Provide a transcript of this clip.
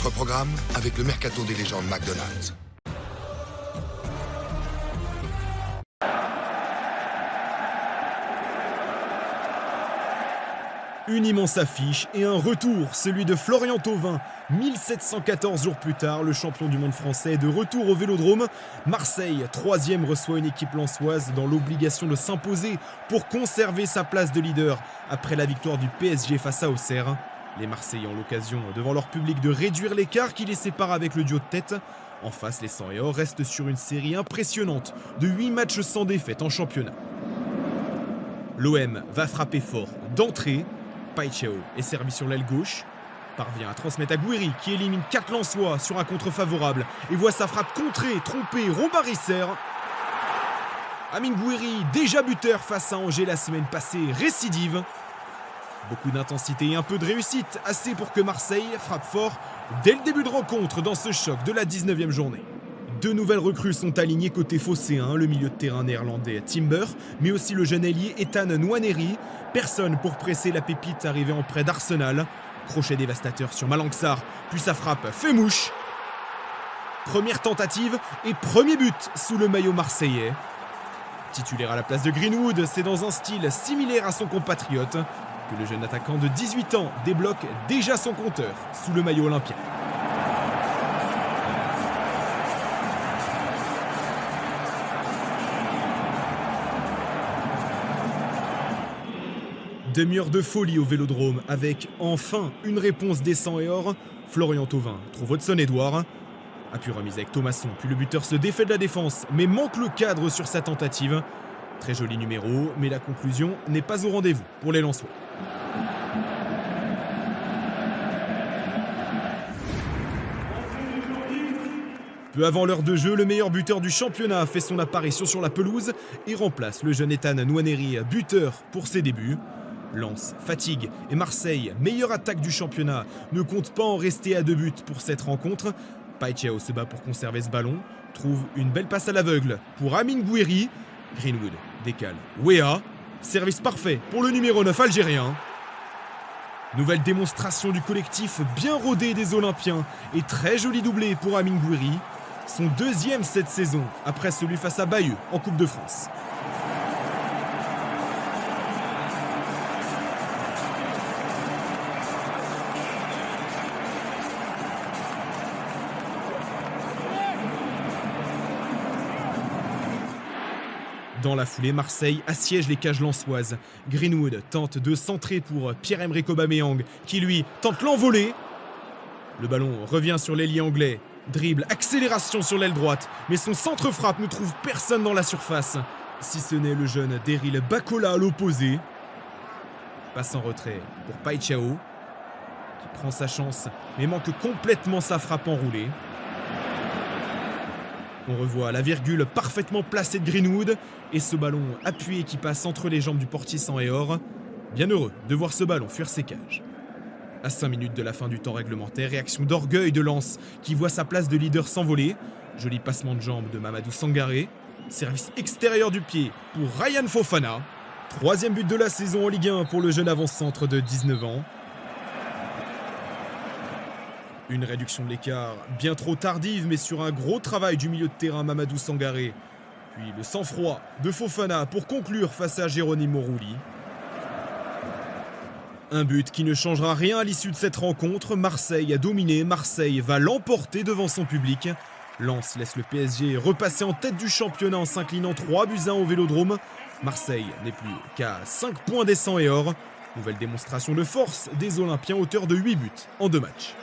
votre programme avec le Mercato des légendes McDonald's. Une immense affiche et un retour, celui de Florian Thauvin. 1714 jours plus tard, le champion du monde français est de retour au Vélodrome. Marseille, 3e, reçoit une équipe lensoise dans l'obligation de s'imposer pour conserver sa place de leader après la victoire du PSG face à Auxerre. Les Marseillais ont l'occasion, devant leur public, de réduire l'écart qui les sépare avec le duo de tête. En face, les 100 et or restent sur une série impressionnante de 8 matchs sans défaite en championnat. L'OM va frapper fort d'entrée. Païtao est servi sur l'aile gauche, parvient à transmettre à Gouiri qui élimine 4 Lensois sur un contre favorable et voit sa frappe contrée, trompée, Rombarisser. Amine Gouiri, déjà buteur face à Angers la semaine passée, récidive. Beaucoup d'intensité et un peu de réussite, assez pour que Marseille frappe fort dès le début de rencontre dans ce choc de la 19e journée. 2 nouvelles recrues sont alignées côté phocéen, le milieu de terrain néerlandais Timber, mais aussi le jeune ailier Ethan Nwaneri. Personne pour presser la pépite arrivée en prêt d'Arsenal. Crochet dévastateur sur Malang Sarr, puis sa frappe fait mouche. Première tentative et premier but sous le maillot marseillais. Titulaire à la place de Greenwood, c'est dans un style similaire à son compatriote que le jeune attaquant de 18 ans débloque déjà son compteur sous le maillot olympien. Demi-heure de folie au Vélodrome avec enfin une réponse des 100 et or. Florian Thauvin trouve Hudson-Edouard. Appui remise avec Thomasson, puis le buteur se défait de la défense mais manque le cadre sur sa tentative. Très joli numéro, mais la conclusion n'est pas au rendez-vous pour les Lensois. Peu avant l'heure de jeu, le meilleur buteur du championnat fait son apparition sur la pelouse et remplace le jeune Ethan Nwaneri, buteur pour ses débuts. Lens, fatigue et Marseille, meilleure attaque du championnat, ne compte pas en rester à 2 buts pour cette rencontre. Païtao se bat pour conserver ce ballon, trouve une belle passe à l'aveugle pour Amine Gouiri. Greenwood décale Wea, service parfait pour le numéro 9 algérien. Nouvelle démonstration du collectif bien rodé des Olympiens et très joli doublé pour Amine Gouiri. Son 2e cette saison après celui face à Bayeux en Coupe de France. Dans la foulée, Marseille assiège les cages lensoises. Greenwood tente de centrer pour Pierre-Emerick Aubameyang qui lui tente l'envolée. Le ballon revient sur l'ailier anglais. Dribble, accélération sur l'aile droite. Mais son centre-frappe ne trouve personne dans la surface. Si ce n'est le jeune Daryl Bakola à l'opposé. Passe en retrait pour Païtao qui prend sa chance mais manque complètement sa frappe enroulée. On revoit la virgule parfaitement placée de Greenwood et ce ballon appuyé qui passe entre les jambes du portier 100 et or. Bien heureux de voir ce ballon fuir ses cages. À 5 minutes de la fin du temps réglementaire, réaction d'orgueil de Lens qui voit sa place de leader s'envoler. Joli passement de jambe de Mamadou Sangaré. Service extérieur du pied pour Ryan Fofana. 3e but de la saison en Ligue 1 pour le jeune avant-centre de 19 ans. Une réduction de l'écart bien trop tardive, mais sur un gros travail du milieu de terrain Mamadou Sangaré. Puis le sang-froid de Fofana pour conclure face à Geronimo Rulli. Un but qui ne changera rien à l'issue de cette rencontre. Marseille a dominé, Marseille va l'emporter devant son public. Lens laisse le PSG repasser en tête du championnat en s'inclinant 3-1 au Vélodrome. Marseille n'est plus qu'à 5 points des 100 et or. Nouvelle démonstration de force des Olympiens, auteur de 8 buts en 2 matchs.